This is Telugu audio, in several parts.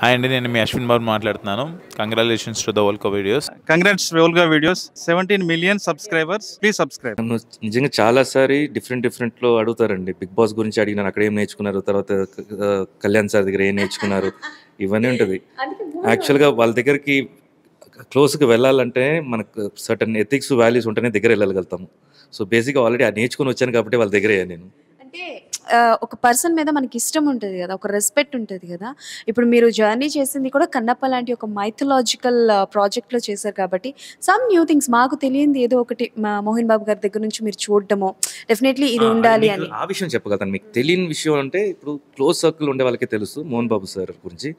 హాయ్ అండి, నేను మీ అశ్విన్ బాబు మాట్లాడుతున్నాను. Congratulations to the Volga videos. Congrats Volga videos 17 million subscribers. Please subscribe. నన్ను నిజంగా చాలాసారి డిఫరెంట్లో అడుగుతారండి. బిగ్ బాస్ గురించి అడిగినాను, అక్కడ ఏం నేర్చుకున్నారు, తర్వాత కళ్యాణ్ సార్ దగ్గర ఏం నేర్చుకున్నారు, ఇవన్నీ ఉంటుంది. యాక్చువల్గా వాళ్ళ దగ్గరికి క్లోజ్గా వెళ్ళాలంటే మనకు సర్టన్ ఎథిక్స్ వాల్యూస్ ఉంటేనే దగ్గర వెళ్ళగలుగుతాము. సో బేసిక్గా ఆల్రెడీ నేర్చుకుని వచ్చాను కాబట్టి వాళ్ళ దగ్గరే నేను. అంటే ఒక పర్సన్ మీద మనకి ఇష్టం ఉంటుంది కదా, ఒక రెస్పెక్ట్ ఉంటుంది కదా. ఇప్పుడు మీరు జర్నీ చేసింది కూడా కన్నప్ప లాంటి ఒక మైథలాజికల్ ప్రాజెక్ట్లో చేశారు కాబట్టి సమ్ న్యూ థింగ్స్ మాకు తెలియంది ఏదో ఒకటి మోహన్ బాబు గారి దగ్గర నుంచి మీరు చూడడము డెఫినెట్లీ ఇది ఉండాలి అని. ఆ విషయం చెప్పగలుగుతాను. మీకు తెలియని విషయం అంటే ఇప్పుడు క్లోజ్ సర్కిల్ ఉండే వాళ్ళకి తెలుసు మోహన్ బాబు సార్ గురించి.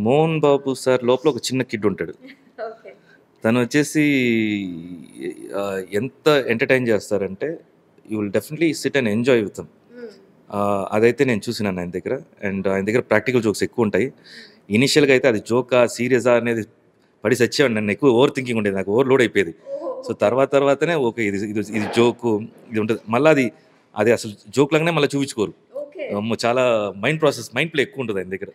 మోహన్ బాబు సార్ లోపల ఒక చిన్న కిడ్ ఉంటాడు. తను వచ్చేసి ఎంత ఎంటర్టైన్ చేస్తారంటే you will definitely SIT and enjoy with them. అదైతే నేను చూసినాను ఆయన దగ్గర. అండ్ ఆయన దగ్గర ప్రాక్టికల్ జోక్స్ ఎక్కువ ఉంటాయి. ఇనిషియల్గా అయితే అది జోకా సీరియసా అనేది పడి సచ్చేవాడు. నన్ను ఎక్కువ ఓవర్ థింకింగ్ ఉండేది, నాకు ఓవర్ లోడ్ అయిపోయేది. సో తర్వాతనే ఓకే ఇది ఇది ఇది జోకు ఇది ఉంటుంది. మళ్ళీ అది అసలు జోక్ లాగానే మళ్ళీ చూపించుకోరు. చాలా మైండ్ ప్లే ఎక్కువ ఉంటుంది ఆయన దగ్గర.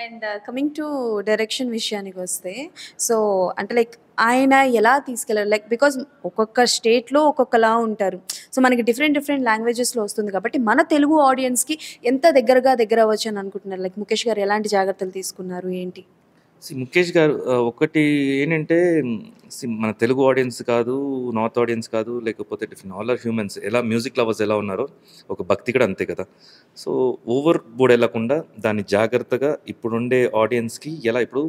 అండ్ కమింగ్ టు డైరెక్షన్ విషయానికి వస్తే, సో అంటే లైక్ ఆయన ఎలా తీసుకెళ్ళారు, లైక్ బికాజ్ ఒక్కొక్క స్టేట్లో ఒక్కొక్కలా ఉంటారు. సో మనకి డిఫరెంట్ లాంగ్వేజెస్లో వస్తుంది కాబట్టి మన తెలుగు ఆడియన్స్కి ఎంత దగ్గర అవ్వచ్చు అని అనుకుంటున్నారు. లైక్ ముఖేష్ గారు ఎలాంటి జాగ్రత్తలు తీసుకున్నారు ఏంటి? ముఖేష్ గారు ఒకటి ఏంటంటే మన తెలుగు ఆడియన్స్ కాదు, నార్త్ ఆడియన్స్ కాదు, లేకపోతే డిఫరెంట్ ఆల్ ఆర్ హ్యూమన్స్. ఎలా మ్యూజిక్ లవర్స్ ఎలా ఉన్నారో ఒక భక్తి కూడా అంతే కదా. సో ఓవర్ బోర్డ్ వెళ్ళకుండా దాన్ని జాగ్రత్తగా ఇప్పుడుండే ఆడియన్స్కి ఎలా ఇప్పుడు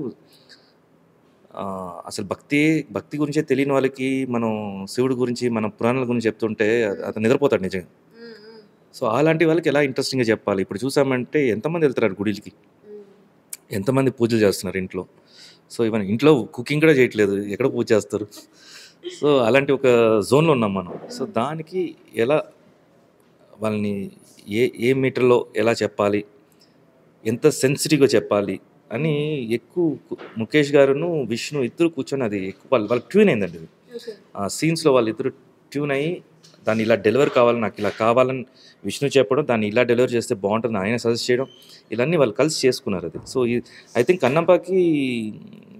అసలు భక్తి గురించే తెలియని వాళ్ళకి మనం శివుడి గురించి మన పురాణాల గురించి చెప్తుంటే అతను నిద్రపోతాడు నిజంగా. సో అలాంటి వాళ్ళకి ఎలా ఇంట్రెస్టింగ్గా చెప్పాలి. ఇప్పుడు చూసామంటే ఎంతమంది వెళ్తున్నారు గుడికి, ఎంతమంది పూజలు చేస్తున్నారు ఇంట్లో. సో ఇవన్నీ ఇంట్లో కుకింగ్ కూడా చేయట్లేదు, ఎక్కడ పూజ చేస్తారు. సో అలాంటి ఒక జోన్లో ఉన్నాం మనం. సో దానికి ఎలా వాళ్ళని ఏ మీటర్లో ఎలా చెప్పాలి, ఎంత సెన్సిటివ్గా చెప్పాలి అని ఎక్కువ ముఖేష్ గారును విష్ణు ఇద్దరు కూర్చొని అది ఎక్కువ వాళ్ళకి ట్యూన్ అయిందండి. ఆ సీన్స్లో వాళ్ళిద్దరు ట్యూన్ అయ్యి దాన్ని ఇలా డెలివర్ కావాలి, నాకు ఇలా కావాలని విష్ణు చెప్పడం, దాన్ని ఇలా డెలివర్ చేస్తే బాగుంటుంది ఆయన సజెస్ట్ చేయడం, ఇలాన్నీ వాళ్ళు కలిసి చేసుకున్నారు అది. సో ఐ థింక్ కన్నప్పకి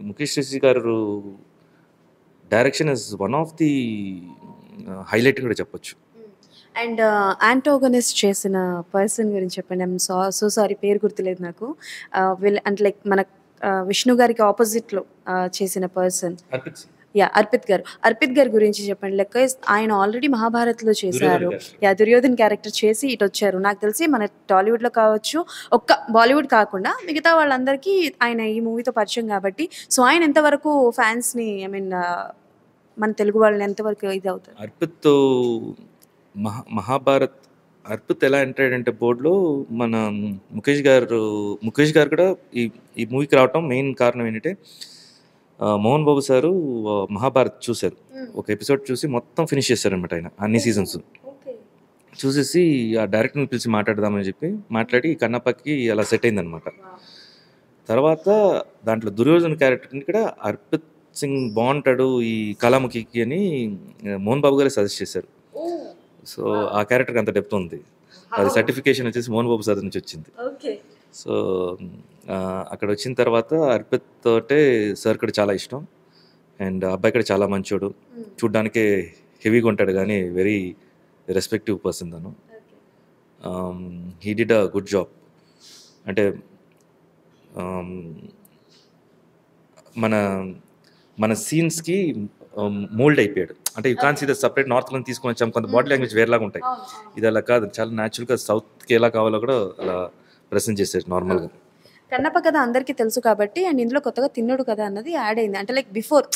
Mukesh Rishi garu direction is one of the highlight కూడా చెప్పొచ్చు. అండ్ యాంటోగనిస్ట్ చేసిన పర్సన్ గురించి చెప్పండి. ఐఎమ్ సో సారీ, పేరు గుర్తులేదు నాకు. అంటే లైక్ మన విష్ణు గారికి ఆపోజిట్లో చేసిన పర్సన్ అర్పిత్ గారి గురించి చెప్పండి. లెక్క ఆయన ఆల్రెడీ మహాభారత్లో చేశారు. దుర్యోధన్ క్యారెక్టర్ చేసి ఇటు వచ్చారు. నాకు తెలిసి మన టాలీవుడ్లో కావచ్చు, ఒక్క బాలీవుడ్ కాకుండా మిగతా వాళ్ళందరికీ ఆయన ఈ మూవీతో పరిచయం కాబట్టి, సో ఆయన ఎంతవరకు ఫ్యాన్స్ని మన తెలుగు వాళ్ళని ఎంతవరకు ఇది అవుతారు? అర్పిత్ మహాభారత్ అర్పిత్ ఎలా ఎంటర్ అయ్యాడంటే బోర్డులో మన ముఖేష్ గారు కూడా ఈ మూవీకి రావటం మెయిన్ కారణం ఏంటంటే మోహన్ బాబు సారు మహాభారత్ చూశారు. ఒక ఎపిసోడ్ చూసి మొత్తం ఫినిష్ చేశారనమాట ఆయన అన్ని సీజన్స్ చూసేసి ఆ డైరెక్టర్ని పిలిచి మాట్లాడదామని చెప్పి మాట్లాడి కన్నప్పకి అలా సెట్ అయిందనమాట. తర్వాత దాంట్లో దుర్యోధన క్యారెక్టర్ని కూడా అర్పిత్ సింగ్ బాగుంటాడు ఈ కళాముఖికి అని మోహన్ బాబు గారు సజెస్ట్ చేశారు. సో ఆ క్యారెక్టర్కి అంత డెప్త్ ఉంది. అది సర్టిఫికేషన్ వచ్చేసి మోహన్ బాబు సార్ నుంచి వచ్చింది. సో అక్కడ వచ్చిన తర్వాత అర్పిత్ తోటే సార్ కూడా చాలా ఇష్టం. అండ్ అబ్బాయి కూడా చాలా మంచోడు, చూడ్డానికే హెవీగా ఉంటాడు కానీ వెరీ రెస్పెక్టివ్ పర్సన్ తను. He did a good job. అంటే మన సీన్స్కి మోల్డ్ అయిపోయాడు. అంటే you can see the separate నార్త్లో తీసుకొని వచ్చాం, కొంత బాడీ లాంగ్వేజ్ వేరేలాగా ఉంటాయి. ఇది అలా కాదు, చాలా న్యాచురల్గా సౌత్కి ఎలా కావాలో కూడా అలా ప్రెసెంట్ చేశారు నార్మల్గా. కన్నప్ప కథ అందరికీ తెలుసు కాబట్టి, అండ్ ఇందులో కొత్తగా తిన్నుడు కథ అన్నది యాడ్ అయింది. అంటే లైక్ బిఫోర్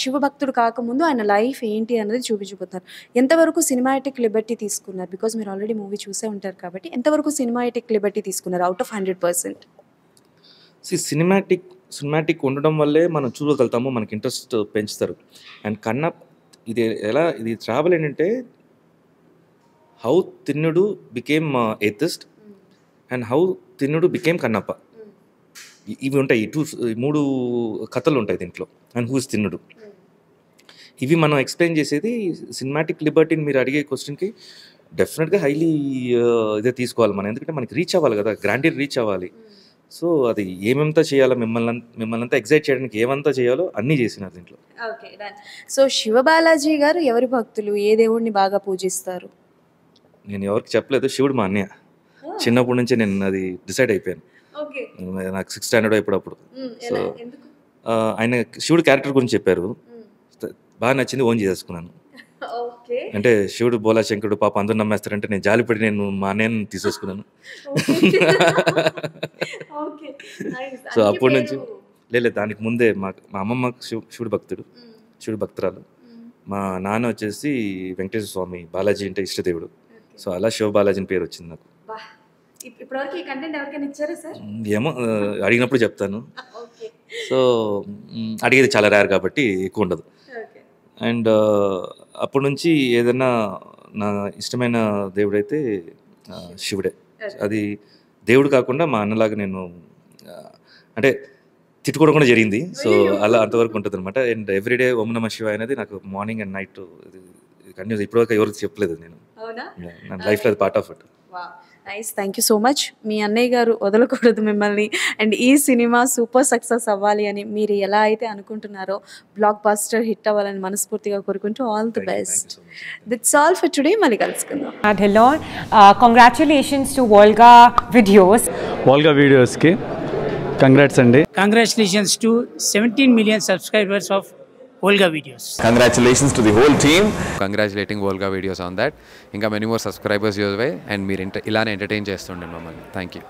శివభక్తుడు కాకముందు ఆయన లైఫ్ ఏంటి అన్నది చూపించుకుంటారు. ఎంతవరకు సినిమాటిక్ లిబర్టీ తీసుకున్నారు? బికాజ్ మీరు ఆల్రెడీ మూవీ చూసే ఉంటారు కాబట్టి ఎంతవరకు సినిమాటిక్ లిబర్టీ తీసుకున్నారు అవుట్ ఆఫ్ 100%? సినిమాటిక్ ఉండడం వల్లే మనం చూడగలుగుతాము, మనకి ఇంట్రెస్ట్ పెంచుతారు. అండ్ ఇది ట్రావెల్ ఏంటంటే how Thinnudu became atheist and how Thinnudu became Kannappa. ఇవి ఉంటాయి, ఈ మూడు కథలు ఉంటాయి దీంట్లో. అండ్ హూ ఇస్ తిన్నుడు, ఇవి మనం ఎక్స్ప్లెయిన్ చేసేది. సినిమాటిక్ లిబర్టీని మీరు అడిగే క్వశ్చన్కి డెఫినెట్గా హైలీ ఇదే తీసుకోవాలి మనం, ఎందుకంటే మనకి రీచ్ అవ్వాలి కదా, గ్రాండీర్ రీచ్ అవ్వాలి. సో అది ఏమంతా చేయాలో మిమ్మల్ని అంతా ఎగ్జైట్ చేయడానికి ఏమంతా చేయాలో అన్నీ చేసినారు దీంట్లో. Okay done. సో శివబాలాజీ గారు ఎవరి భక్తులు, ఏ దేవుడిని బాగా పూజిస్తారు? నేను ఎవరికి చెప్పలేదు, శివుడు మా అన్నయ్య. చిన్నప్పటి నుంచి నేను అది డిసైడ్ అయిపోయాను. ఓకే. నాకు 6th స్టాండర్డ్ అప్పుడు. సో ఆయన శివుడు క్యారెక్టర్ గురించి చెప్పారు, బాగా నచ్చింది, ఓన్ చేసేసుకున్నాను. ఓకే. అంటే శివుడు బోలా శంకరుడు పాప అందరూ నమ్మేస్తారంటే నేను జాలిపడి నేను మా అన్నయ్యని తీసేసుకున్నాను. ఓకే. నైస్. సో అప్పటి నుంచి లేదు, దానికి ముందే మా అమ్మమ్మ శివుడు భక్తుడు, శివుడు భక్తురాలు. మా నాన్న వచ్చేసి వెంకటేశ్వర స్వామి, బాలాజీ అంటే ఇష్టదేవుడు. సో అలా శివ బాలాజీ అని పేరు వచ్చింది నాకు. ఇప్పటివరకు ఈ కంటెంట్ ఎవరికైనా ఇచ్చారా సార్? ఏమో అడిగినప్పుడు చెప్తాను. ఓకే. సో అడిగేది చాలా రేర్ కాబట్టి ఎక్కువ ఉండదు. ఓకే. అండ్ అప్పటి నుంచి ఏదైనా నా ఇష్టమైన దేవుడైతే శివుడే. అది దేవుడు కాకుండా మా అన్నలాగా నేను అంటే తిట్టుకోవడం కూడా జరిగింది. సో అలా అంతవరకు ఉంటుంది అనమాట. అండ్ ఎవ్రీడే ఓం నమః శివాయ అనేది నాకు మార్నింగ్ అండ్ నైట్ కంటిన్యూస్, ఇప్పటివరకు ఎవరికి చెప్పలేదు నేను. నా లైఫ్లో అది part of it. Nice. Thank you so much. మీ అన్నయ్య గారు వదలకూడదు మిమ్మల్ని. అండ్ ఈ సినిమా సూపర్ సక్సెస్ అవ్వాలి అని మీరు ఎలా అయితే అనుకుంటున్నారో, బ్లాక్ బస్టర్ హిట్ అవ్వాలని మనస్ఫూర్తిగా కోరుకుంటూ all the best. That's all for today. మళ్ళీ కలుసుకుందాం. Hello, congratulations to Volga Videos. వాల్గా వీడియోస్కి కంగ్రాట్స్ అండి. Congratulations to 17 million subscribers of Volga Videos. Congratulations to the whole team. Congratulating Volga Videos on that. ఇంకా many more subscribers your way and మీరు ఇలానే ఎంటర్టైన్ చేస్తుండండి మమ్మల్ని. Thank you.